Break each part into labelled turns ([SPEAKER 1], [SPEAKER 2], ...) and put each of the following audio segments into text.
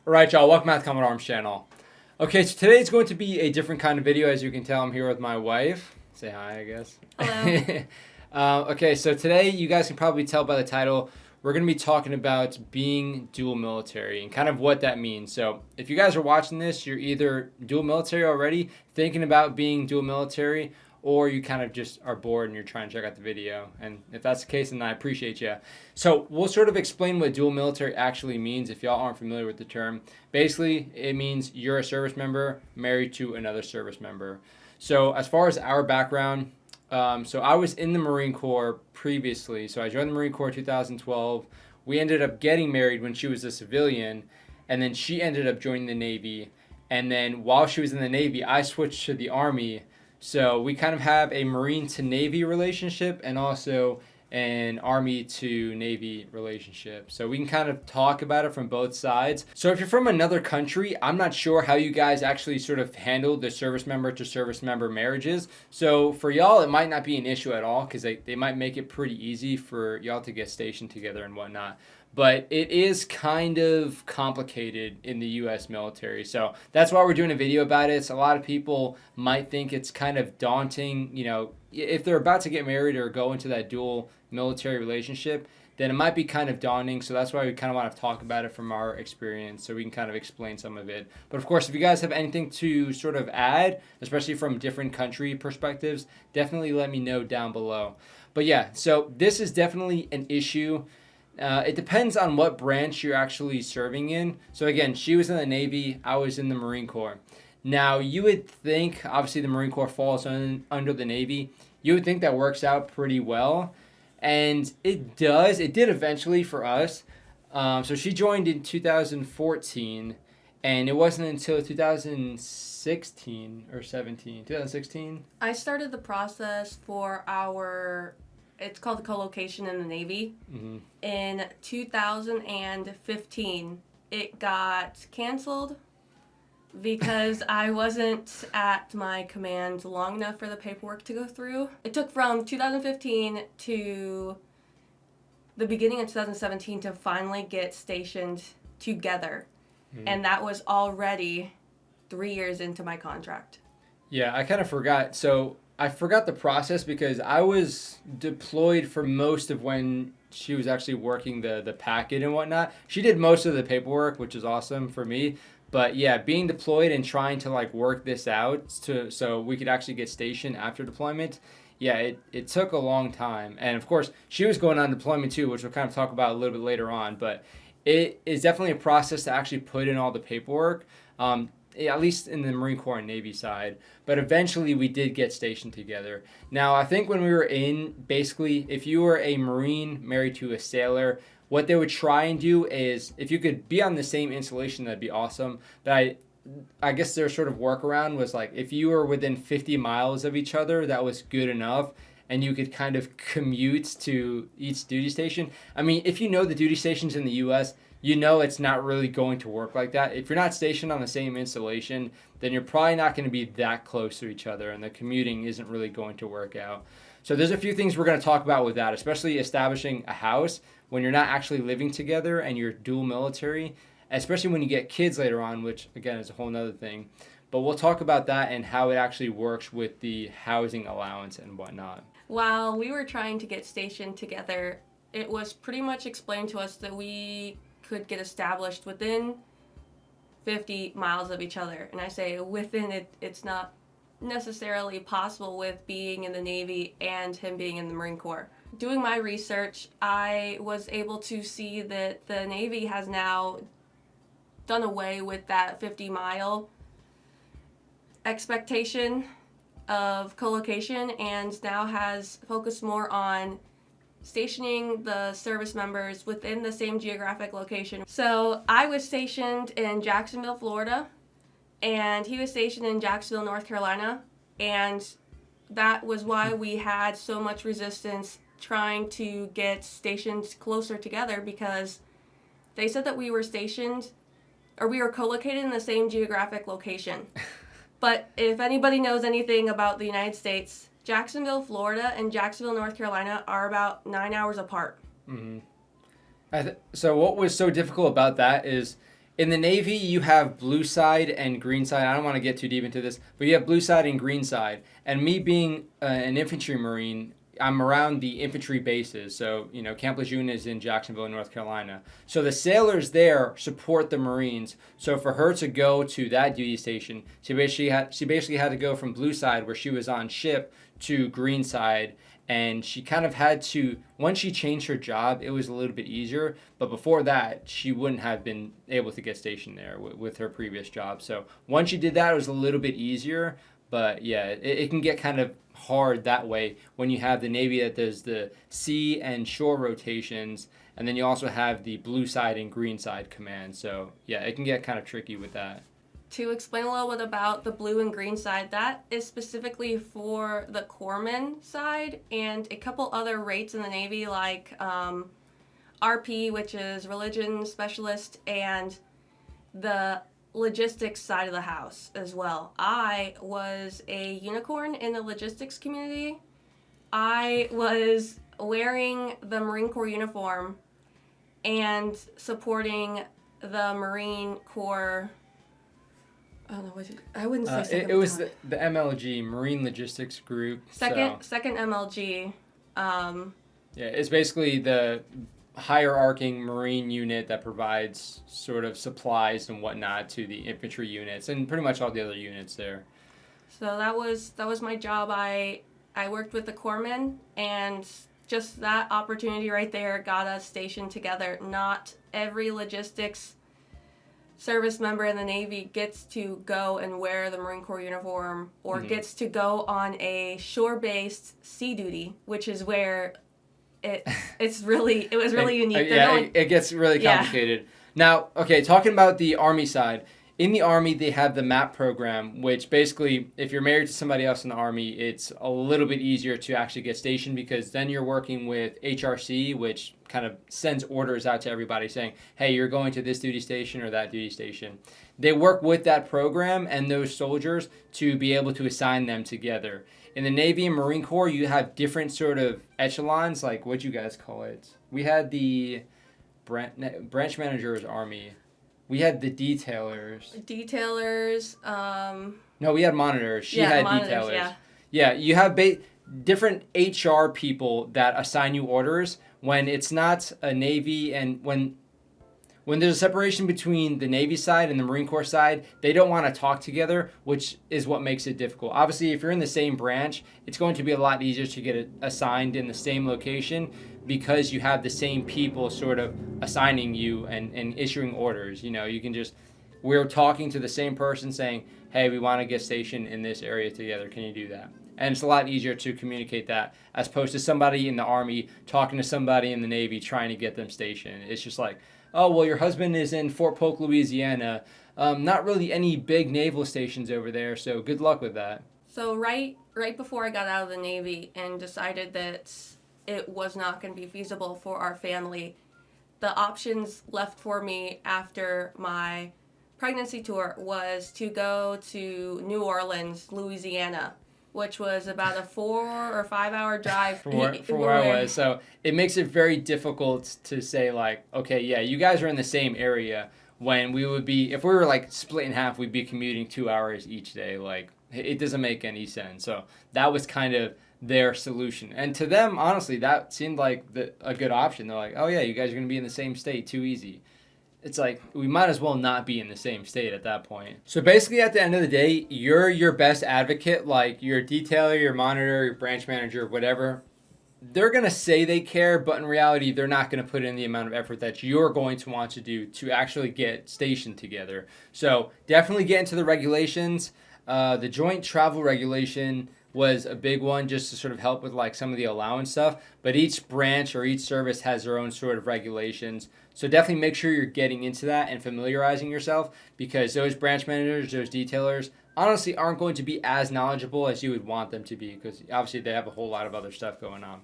[SPEAKER 1] Alright, y'all, welcome back to Common Arms channel. Okay, so today's going to be a different kind of video. As you can tell, I'm here with my wife. Say hi, I guess.
[SPEAKER 2] Hello.
[SPEAKER 1] Okay, so today, you guys can probably tell by the title, we're going to be talking about being dual military and kind of what that means. So if you guys are watching this, you're either dual military already, thinking about being dual military, or you kind of just are bored and you're trying to check out the video. And if that's the case, then I appreciate you. So we'll sort of explain what dual military actually means if y'all aren't familiar with the term. Basically, it means you're a service member married to another service member. So as far as our background, so I was in the Marine Corps previously. So I joined the Marine Corps in 2012. We ended up getting married when she was a civilian, and then she ended up joining the Navy. And then while she was in the Navy, I switched to the Army. So we kind of have a Marine to Navy relationship and also an Army to Navy relationship. So we can kind of talk about it from both sides. So if you're from another country, I'm not sure how you guys actually sort of handle the service member to service member marriages. So for y'all, it might not be an issue at all because they might make it pretty easy for y'all to get stationed together and whatnot. But it is kind of complicated in the U.S. military. So that's why we're doing a video about it. So a lot of people might think it's kind of daunting. You know, if they're about to get married or go into that dual military relationship, then it might be kind of daunting. So that's why we kind of want to talk about it from our experience so we can kind of explain some of it. But of course, if you guys have anything to sort of add, especially from different country perspectives, definitely let me know down below. But yeah, so this is definitely an issue. It depends on what branch you're actually serving in. So again, she was in the Navy, I was in the Marine Corps. Now, you would think, obviously the Marine Corps falls under the Navy, you would think that works out pretty well. And it does. It did eventually for us. So she joined in 2014, and it wasn't until 2016 or 17. 2016?
[SPEAKER 2] I started the process for it's called the co-location in the Navy.
[SPEAKER 1] Mm-hmm.
[SPEAKER 2] In 2015, it got canceled because I wasn't at my command long enough for the paperwork to go through. It took from 2015 to the beginning of 2017 to finally get stationed together. Mm-hmm. And that was already 3 years into my contract.
[SPEAKER 1] Yeah, I kind of forgot. So I forgot the process because I was deployed for most of when she was actually working the packet and whatnot. She did most of the paperwork, which is awesome for me. But yeah, being deployed and trying to like work this out so we could actually get stationed after deployment, yeah, it took a long time. And of course, she was going on deployment too, which we'll kind of talk about a little bit later on. But it is definitely a process to actually put in all the paperwork. At least in the Marine Corps and Navy side. But eventually we did get stationed together. Now, I think when we were in, basically, if you were a Marine married to a sailor, what they would try and do is, if you could be on the same installation, that'd be awesome. But I guess their sort of workaround was like, if you were within 50 miles of each other, that was good enough. And you could kind of commute to each duty station. I mean, if you know the duty stations in the U.S., you know it's not really going to work like that. If you're not stationed on the same installation, then you're probably not going to be that close to each other, and the commuting isn't really going to work out. So there's a few things we're going to talk about with that, especially establishing a house when you're not actually living together and you're dual military, especially when you get kids later on, which, again, is a whole nother thing. But we'll talk about that and how it actually works with the housing allowance and whatnot.
[SPEAKER 2] While we were trying to get stationed together, it was pretty much explained to us that we could get established within 50 miles of each other. And I say within it's not necessarily possible with being in the Navy and him being in the Marine Corps. Doing my research, I was able to see that the Navy has now done away with that 50-mile expectation of co-location and now has focused more on stationing the service members within the same geographic location. So I was stationed in Jacksonville, Florida, and he was stationed in Jacksonville, North Carolina, and that was why we had so much resistance trying to get stationed closer together, because they said that we were stationed or we were co-located in the same geographic location. But if anybody knows anything about the United States, Jacksonville, Florida, and Jacksonville, North Carolina are about 9 hours apart.
[SPEAKER 1] Mm-hmm. So what was so difficult about that is In the Navy, you have blue side and green side. I don't want to get too deep into this, but you have blue side and green side. And me being an infantry marine, I'm around the infantry bases. So, Camp Lejeune is in Jacksonville, North Carolina. So the sailors there support the Marines. So for her to go to that duty station, she basically had to go from blue side, where she was on ship, to green side. And she kind of had to, once she changed her job, it was a little bit easier. But before that, she wouldn't have been able to get stationed there with her previous job. So once she did that, it was a little bit easier. But yeah, it can get kind of hard that way when you have the Navy that does the sea and shore rotations. And then you also have the blue side and green side command. So yeah, it can get kind of tricky with that.
[SPEAKER 2] To explain a little bit about the blue and green side, that is specifically for the corpsman side and a couple other rates in the Navy, like RP, which is religion specialist, and the logistics side of the house as well. I was a unicorn in the logistics community. I was wearing the Marine Corps uniform and supporting the Marine Corps. I don't know what I wouldn't say second.
[SPEAKER 1] It was the MLG, Marine Logistics Group.
[SPEAKER 2] Second MLG.
[SPEAKER 1] Yeah, it's basically the hierarching Marine unit that provides sort of supplies and whatnot to the infantry units and pretty much all the other units there.
[SPEAKER 2] So that was my job. I worked with the corpsmen, and just that opportunity right there got us stationed together. Not every logistics service member in the Navy gets to go and wear the Marine Corps uniform, or gets to go on a shore-based sea duty, which is where it was really unique.
[SPEAKER 1] It gets really complicated. Yeah. Now, okay, talking about the Army side. In the Army, they have the MAP program, which basically, if you're married to somebody else in the Army, it's a little bit easier to actually get stationed, because then you're working with HRC, which kind of sends orders out to everybody saying, hey, you're going to this duty station or that duty station. They work with that program and those soldiers to be able to assign them together. In the Navy and Marine Corps, you have different sort of echelons, like what'd you guys call it? We had the branch managers Army. We had the detailers. No, we had monitors. She had monitors, detailers. Yeah, you have different HR people that assign you orders when it's not a Navy, and when there's a separation between the Navy side and the Marine Corps side, they don't want to talk together, which is what makes it difficult. Obviously, if you're in the same branch, it's going to be a lot easier to get it assigned in the same location, because you have the same people sort of assigning you and issuing orders. You can just, we're talking to the same person saying, hey, we want to get stationed in this area together. Can you do that? And it's a lot easier to communicate that, as opposed to somebody in the Army talking to somebody in the Navy trying to get them stationed. It's just like, oh, well, your husband is in Fort Polk, Louisiana. Not really any big naval stations over there, so good luck with that.
[SPEAKER 2] So right before I got out of the Navy and decided that it was not going to be feasible for our family, the options left for me after my pregnancy tour was to go to New Orleans, Louisiana, which was about a 4 or 5 hour drive
[SPEAKER 1] from where I was. So it makes it very difficult to say, like, okay, yeah, you guys are in the same area, when we would be, if we were like split in half, we'd be commuting 2 hours each day. Like, it doesn't make any sense. So that was kind of their solution. And to them, honestly, that seemed like a good option. They're like, oh yeah, you guys are going to be in the same state, too easy. It's like, we might as well not be in the same state at that point. So basically, at the end of the day, you're your best advocate. Like, your detailer, your monitor, your branch manager, whatever, they're going to say they care, but in reality, they're not going to put in the amount of effort that you're going to want to do to actually get stationed together. So definitely get into the regulations. The joint travel regulation was a big one, just to sort of help with like some of the allowance stuff. But each branch or each service has their own sort of regulations. So definitely make sure you're getting into that and familiarizing yourself, because those branch managers, those detailers, honestly aren't going to be as knowledgeable as you would want them to be, because obviously they have a whole lot of other stuff going on.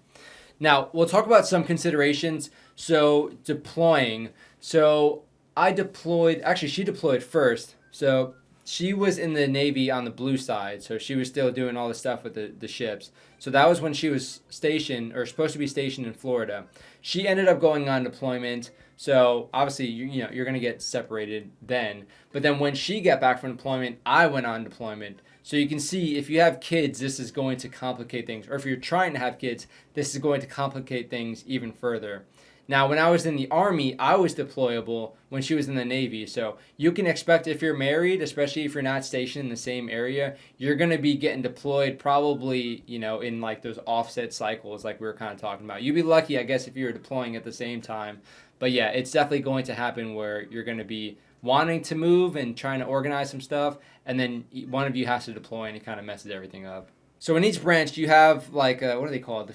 [SPEAKER 1] Now, we'll talk about some considerations. So deploying. So she deployed first. So she was in the Navy on the blue side, so she was still doing all the stuff with the ships. So that was when she was stationed, or supposed to be stationed in Florida. She ended up going on deployment. So obviously, you're going to get separated then. But then when she got back from deployment, I went on deployment. So you can see if you have kids, this is going to complicate things. Or if you're trying to have kids, this is going to complicate things even further. Now, when I was in the Army, I was deployable when she was in the Navy. So you can expect if you're married, especially if you're not stationed in the same area, you're going to be getting deployed probably, in like those offset cycles like we were kind of talking about. You'd be lucky, I guess, if you were deploying at the same time. But yeah, it's definitely going to happen where you're going to be wanting to move and trying to organize some stuff, and then one of you has to deploy and it kind of messes everything up. So in each branch, you have like, what do they call it? The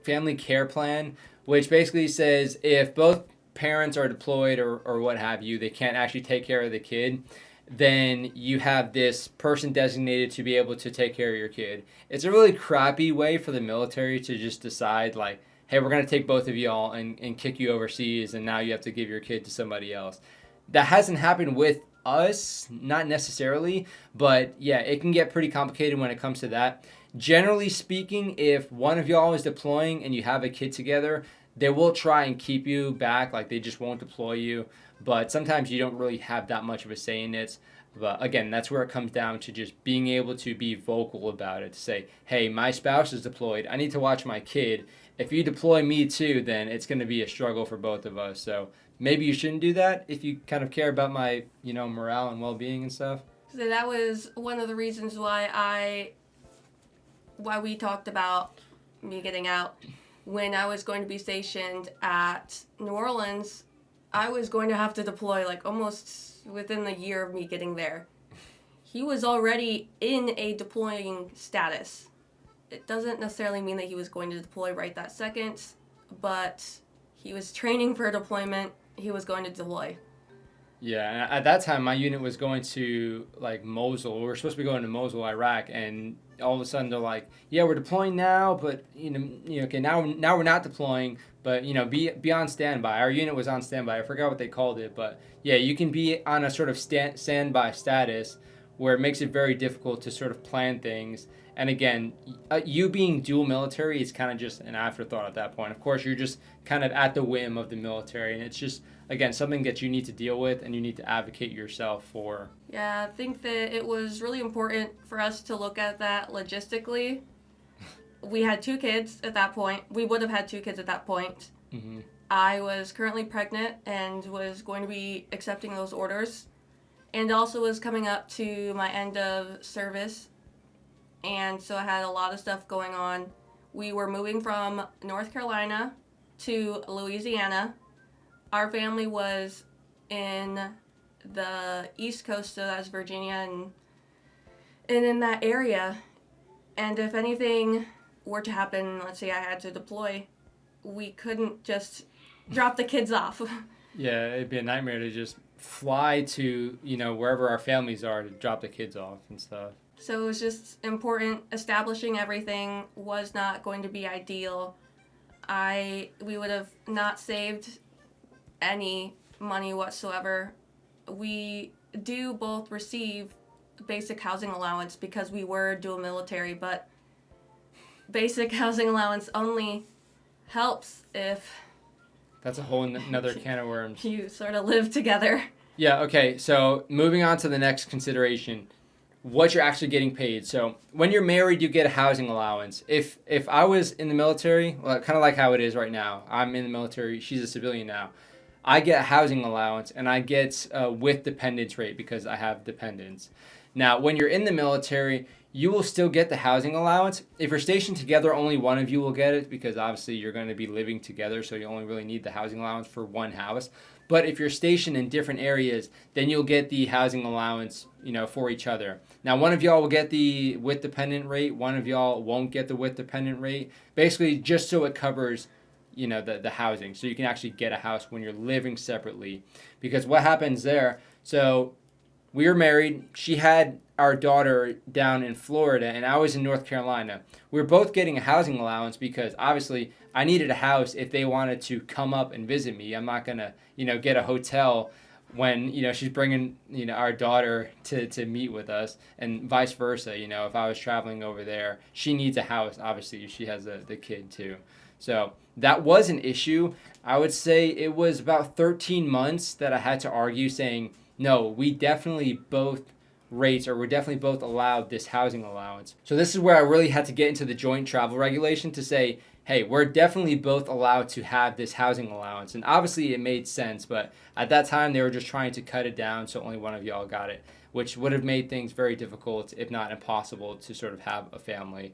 [SPEAKER 1] family care plan, which basically says if both parents are deployed or what have you, they can't actually take care of the kid, then you have this person designated to be able to take care of your kid. It's a really crappy way for the military to just decide like, hey, we're going to take both of y'all and kick you overseas, and now you have to give your kid to somebody else. That hasn't happened with us, not necessarily, but yeah, it can get pretty complicated when it comes to that. Generally speaking, if one of y'all is deploying and you have a kid together, they will try and keep you back, like they just won't deploy you, but sometimes you don't really have that much of a say in it. But again, that's where it comes down to just being able to be vocal about it, to say, hey, my spouse is deployed, I need to watch my kid. If you deploy me too, then it's going to be a struggle for both of us. So maybe you shouldn't do that if you kind of care about my, morale and well-being and stuff.
[SPEAKER 2] So that was one of the reasons why we talked about me getting out. When I was going to be stationed at New Orleans, I was going to have to deploy like almost within the year of me getting there. He was already in a deploying status. It doesn't necessarily mean that he was going to deploy right that second, but he was training for a deployment. He was going to deploy.
[SPEAKER 1] Yeah, and at that time, my unit was going to like Mosul. We were supposed to be going to Mosul, Iraq, and all of a sudden they're like, "Yeah, we're deploying now, but okay, now we're not deploying, but be on standby." Our unit was on standby. I forgot what they called it, but yeah, you can be on a sort of standby status where it makes it very difficult to sort of plan things. And again, you being dual military is kind of just an afterthought at that point. Of course, you're just kind of at the whim of the military, and it's just, again, something that you need to deal with and you need to advocate yourself for.
[SPEAKER 2] Yeah, I think that it was really important for us to look at that logistically. We had 2 kids at that point. We would have had 2 kids at that point.
[SPEAKER 1] Mm-hmm.
[SPEAKER 2] I was currently pregnant and was going to be accepting those orders, and also was coming up to my end of service. And so I had a lot of stuff going on. We were moving from North Carolina to Louisiana. Our family was in the East Coast, so that's Virginia and in that area. And if anything were to happen, let's say I had to deploy, we couldn't just drop the kids off.
[SPEAKER 1] Yeah, it'd be a nightmare to just fly to, wherever our families are to drop the kids off and stuff.
[SPEAKER 2] So it was just important. Establishing everything was not going to be ideal. We would have not saved any money whatsoever. We do both receive basic housing allowance because we were dual military, but basic housing allowance only helps if
[SPEAKER 1] that's a whole another can of worms.
[SPEAKER 2] You sort of live together.
[SPEAKER 1] Yeah, okay, so moving on to the next consideration, what you're actually getting paid. So when you're married, you get a housing allowance. If I was in the military, well, kind of like how it is right now, I'm in the military, she's a civilian now, I get a housing allowance and I get with dependents rate because I have dependents. Now, when you're in the military, you will still get the housing allowance. If you're stationed together, only one of you will get it because obviously you're going to be living together, so you only really need the housing allowance for one house. But if you're stationed in different areas, then you'll get the housing allowance, for each other. Now, one of y'all will get the with dependent rate, one of y'all won't get the with dependent rate, basically just so it covers the housing, so you can actually get a house when you're living separately. Because what happens there, so we were married, she had our daughter down in Florida and I was in North Carolina. We were both getting a housing allowance because obviously I needed a house if they wanted to come up and visit me. I'm not gonna get a hotel when she's bringing our daughter to meet with us, and vice versa. If I was traveling over there, she needs a house. Obviously she has the kid too. So that was an issue. I would say it was about 13 months that I had to argue saying, no, we definitely both rates, or we're definitely both allowed this housing allowance. So this is where I really had to get into the joint travel regulation to say, hey, we're definitely both allowed to have this housing allowance. And obviously it made sense, but at that time they were just trying to cut it down so only one of y'all got it, which would have made things very difficult, if not impossible, to sort of have a family.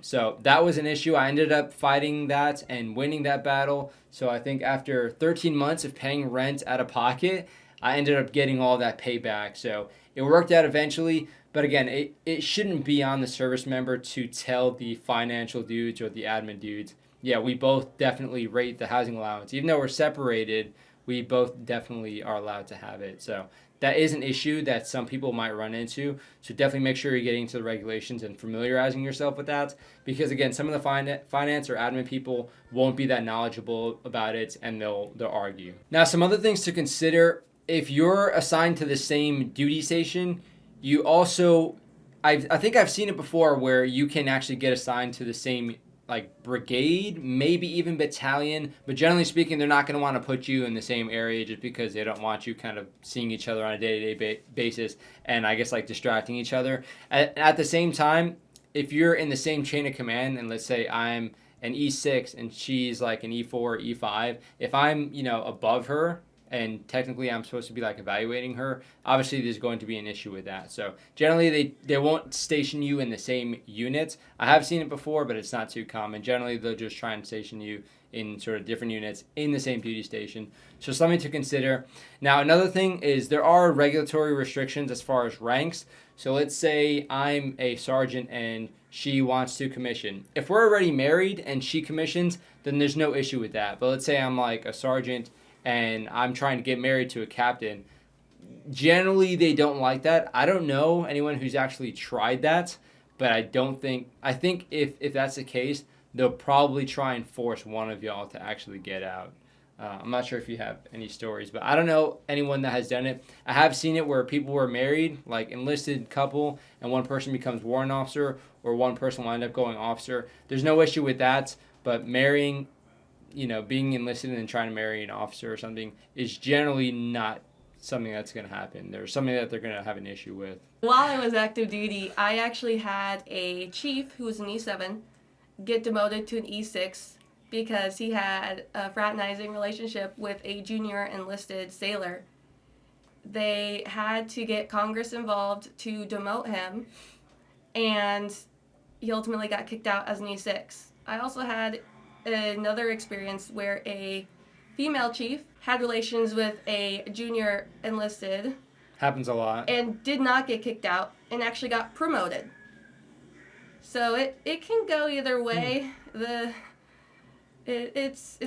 [SPEAKER 1] So that was an issue. I ended up fighting that and winning that battle. So I think after 13 months of paying rent out of pocket, I ended up getting all that payback. So it worked out eventually. But again, it shouldn't be on the service member to tell the financial dudes or the admin dudes, yeah, we both definitely rate the housing allowance. Even though we're separated, we both definitely are allowed to have it. So that is an issue that some people might run into. So definitely make sure you're getting to the regulations and familiarizing yourself with that. Because again, some of the finance or admin people won't be that knowledgeable about it, and they'll argue. Now, some other things to consider: if you're assigned to the same duty station, you also, I think I've seen it before where you can actually get assigned to the same like brigade, maybe even battalion, but generally speaking, they're not going to want to put you in the same area just because they don't want you kind of seeing each other on a day-to-day basis and I guess like distracting each other. At the same time, if you're in the same chain of command, and let's say I'm an E6 and she's like an E4, E5, if I'm, above her, and technically I'm supposed to be like evaluating her, obviously there's going to be an issue with that. So generally they won't station you in the same units. I have seen it before, but it's not too common. Generally they'll just try and station you in sort of different units in the same duty station. So something to consider. Now another thing is there are regulatory restrictions as far as ranks. So let's say I'm a sergeant and she wants to commission. If we're already married and she commissions, then there's no issue with that. But let's say I'm like a sergeant and I'm trying to get married to a captain. Generally, they don't like that. I don't know anyone who's actually tried that, but I think if that's the case, they'll probably try and force one of y'all to actually get out. I'm not sure if you have any stories, but I don't know anyone that has done it. I have seen it where people were married, like enlisted couple, and one person becomes warrant officer, or one person will end up going officer. There's no issue with that, but marrying, being enlisted and trying to marry an officer or something is generally not something that's going to happen. There's something that they're going to have an issue with.
[SPEAKER 2] While I was active duty, I actually had a chief who was an E7 get demoted to an E6 because he had a fraternizing relationship with a junior enlisted sailor. They had to get Congress involved to demote him, and he ultimately got kicked out as an E6. I also had another experience where a female chief had relations with a junior enlisted.
[SPEAKER 1] Happens a lot. And
[SPEAKER 2] did not get kicked out and actually got promoted. So it can go either way. It's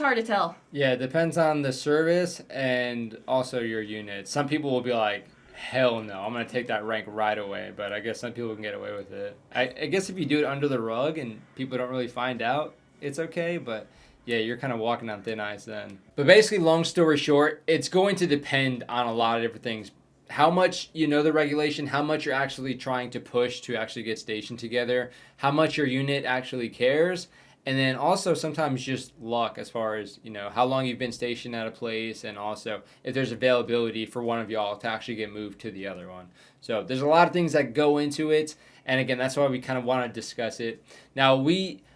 [SPEAKER 2] hard to tell.
[SPEAKER 1] Yeah, it depends on the service and also your unit. Some people will be like, hell no, I'm going to take that rank right away. But I guess some people can get away with it. I guess if you do it under the rug and people don't really find out, it's okay, but yeah, you're kind of walking on thin ice then. But basically, long story short, it's going to depend on a lot of different things. How much you know the regulation, how much you're actually trying to push to actually get stationed together, how much your unit actually cares, and then also sometimes just luck as far as, how long you've been stationed at a place, and also if there's availability for one of y'all to actually get moved to the other one. So there's a lot of things that go into it, and again, that's why we kind of want to discuss it. Now,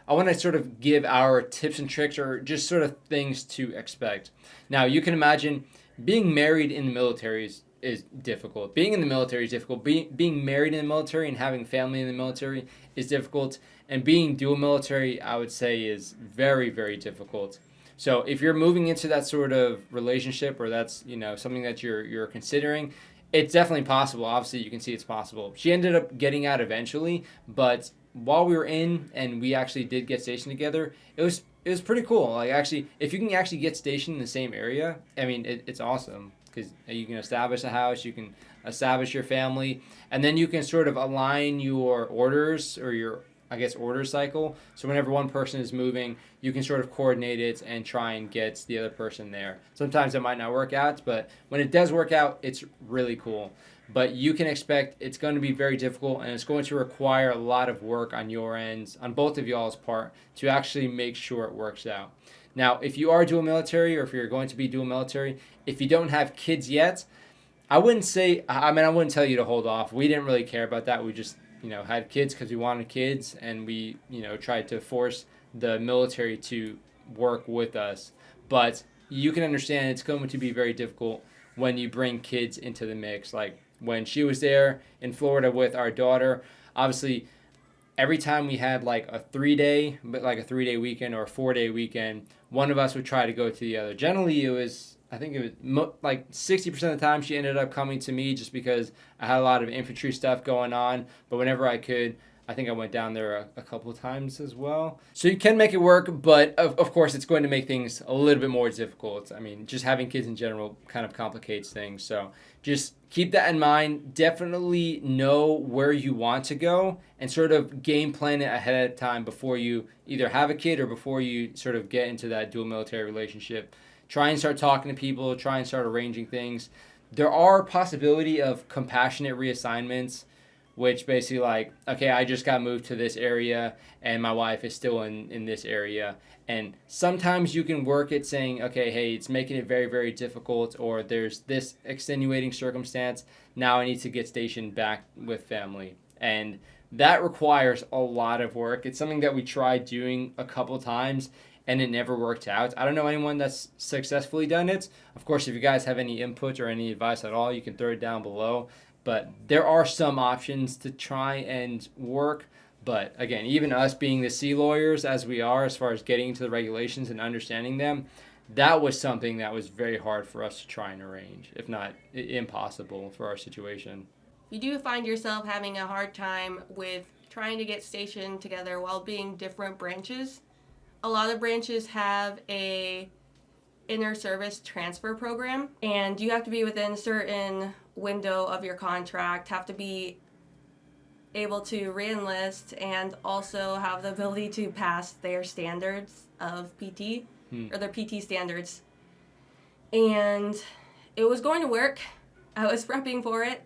[SPEAKER 1] I want to sort of give our tips and tricks, or just sort of things to expect. Now, you can imagine being married in the military is difficult. Being in the military is difficult. Being married in the military and having family in the military is difficult. And being dual military, I would say, is very, very difficult. So if you're moving into that sort of relationship, or that's, something that you're considering, it's definitely possible. Obviously, you can see it's possible. She ended up getting out eventually, but while we were in and we actually did get stationed together, it was pretty cool. Like, actually, if you can actually get stationed in the same area, I mean, it's awesome, because you can establish a house, you can establish your family, and then you can sort of align your orders, or your I guess, order cycle. So whenever one person is moving, you can sort of coordinate it and try and get the other person there. Sometimes it might not work out, but when it does work out, it's really cool. But you can expect it's going to be very difficult, and it's going to require a lot of work on your ends, on both of y'all's part, to actually make sure it works out. Now, if you are dual military, or if you're going to be dual military, if you don't have kids yet, I wouldn't tell you to hold off. We didn't really care about that. We just, had kids because we wanted kids, and we, tried to force the military to work with us. But you can understand it's going to be very difficult when you bring kids into the mix. Like when she was there in Florida with our daughter, obviously every time we had like a 3-day weekend or a 4-day weekend, one of us would try to go to the other. Generally, I think it was like 60% of the time she ended up coming to me just because I had a lot of infantry stuff going on. But whenever I could, I think I went down there a couple of times as well. So you can make it work, but of course it's going to make things a little bit more difficult. I mean, just having kids in general kind of complicates things. So just keep that in mind. Definitely know where you want to go and sort of game plan it ahead of time before you either have a kid or before you sort of get into that dual military relationship. Try and start talking to people. Try and start arranging things. There are possibility of compassionate reassignments, which basically like, okay, I just got moved to this area and my wife is still in this area. And sometimes you can work it saying, okay, hey, it's making it very, very difficult, or there's this extenuating circumstance. Now I need to get stationed back with family. And that requires a lot of work. It's something that we tried doing a couple times and it never worked out. I don't know anyone that's successfully done it. Of course, if you guys have any input or any advice at all, you can throw it down below. But there are some options to try and work. But again, even us being the sea lawyers as we are, as far as getting into the regulations and understanding them, that was something that was very hard for us to try and arrange, if not impossible for our situation.
[SPEAKER 2] If you do find yourself having a hard time with trying to get stationed together while being different branches, a lot of branches have a inter-service transfer program, and you have to be within a certain window of your contract, have to be able to re-enlist, and also have the ability to pass their standards of PT, or their PT standards. And it was going to work. I was prepping for it,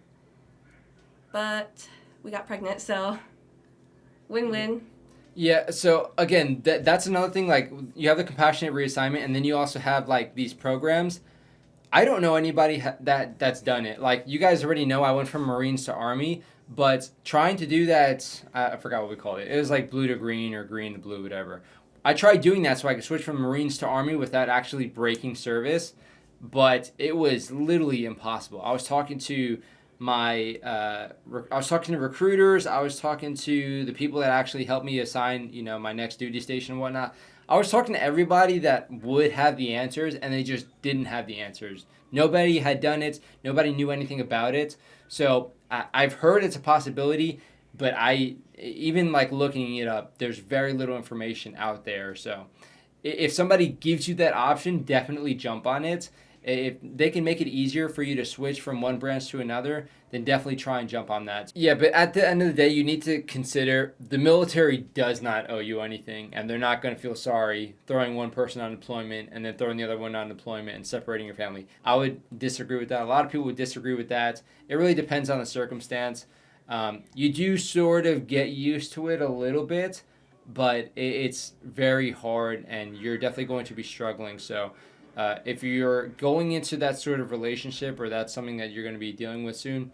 [SPEAKER 2] but we got pregnant, so win-win.
[SPEAKER 1] Yeah, so again, that's another thing. Like, you have the compassionate reassignment, and then you also have like these programs. I don't know anybody that's done it. Like, you guys already know I went from Marines to Army, but trying to do that, I forgot what we called it. It was like blue to green or green to blue, whatever. I tried doing that so I could switch from Marines to Army without actually breaking service, but it was literally impossible. I was talking to recruiters. I was talking to the people that actually helped me assign, my next duty station and whatnot. I was talking to everybody that would have the answers, and they just didn't have the answers. Nobody had done it. Nobody knew anything about it. So I've heard it's a possibility, but even like looking it up, there's very little information out there. So if somebody gives you that option, definitely jump on it. If they can make it easier for you to switch from one branch to another, then definitely try and jump on that. Yeah, but at the end of the day, you need to consider the military does not owe you anything, and they're not going to feel sorry throwing one person on deployment and then throwing the other one on deployment and separating your family. I would disagree with that. A lot of people would disagree with that. It really depends on the circumstance. You do sort of get used to it a little bit, but it's very hard, and you're definitely going to be struggling. So if you're going into that sort of relationship, or that's something that you're going to be dealing with soon,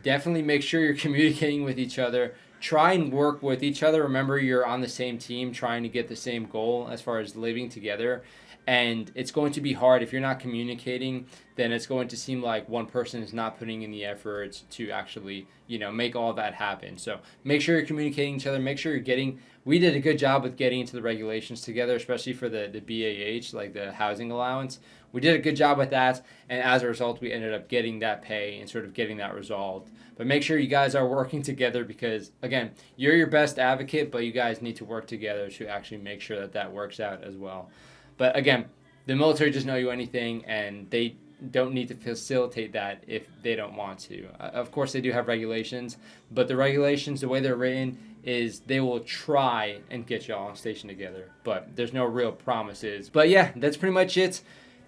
[SPEAKER 1] definitely make sure you're communicating with each other. Try and work with each other. Remember, you're on the same team trying to get the same goal as far as living together. And it's going to be hard. If you're not communicating, then it's going to seem like one person is not putting in the effort to actually, make all that happen. So make sure you're communicating each other. Make sure you're we did a good job with getting into the regulations together, especially for the BAH, like the housing allowance. We did a good job with that, and as a result, we ended up getting that pay and sort of getting that resolved. But make sure you guys are working together because, again, you're your best advocate, but you guys need to work together to actually make sure that works out as well. But again, the military doesn't owe you anything, and they don't need to facilitate that if they don't want to. Of course, they do have regulations, but the regulations, the way they're written, is they will try and get y'all stationed together, but there's no real promises. But yeah, that's pretty much it.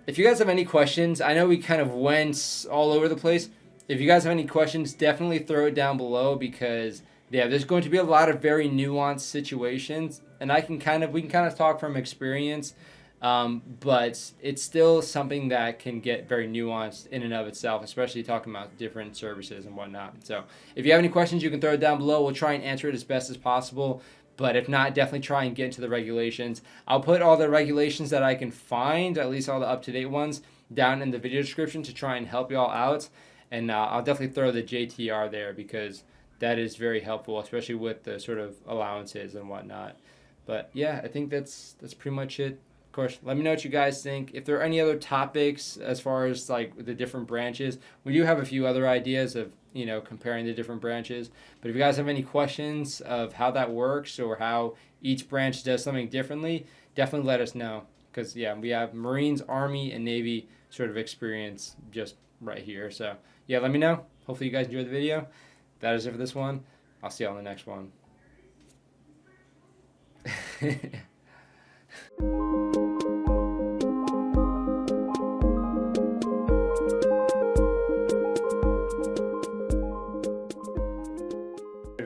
[SPEAKER 1] If you guys have any questions, I know we kind of went all over the place. If you guys have any questions, definitely throw it down below, because yeah, there's going to be a lot of very nuanced situations, and we can kind of talk from experience. But it's still something that can get very nuanced in and of itself, especially talking about different services and whatnot. So if you have any questions, you can throw it down below. We'll try and answer it as best as possible. But if not, definitely try and get into the regulations. I'll put all the regulations that I can find, at least all the up-to-date ones, down in the video description to try and help y'all out. And I'll definitely throw the JTR there, because that is very helpful, especially with the sort of allowances and whatnot. But yeah, I think that's pretty much it. Of course, let me know what you guys think. If there are any other topics as far as like the different branches, we do have a few other ideas of, comparing the different branches. But if you guys have any questions of how that works or how each branch does something differently, definitely let us know. Because yeah, we have Marines, Army, and Navy sort of experience just right here. So yeah, let me know. Hopefully you guys enjoyed the video. That is it for this one. I'll see you on the next one.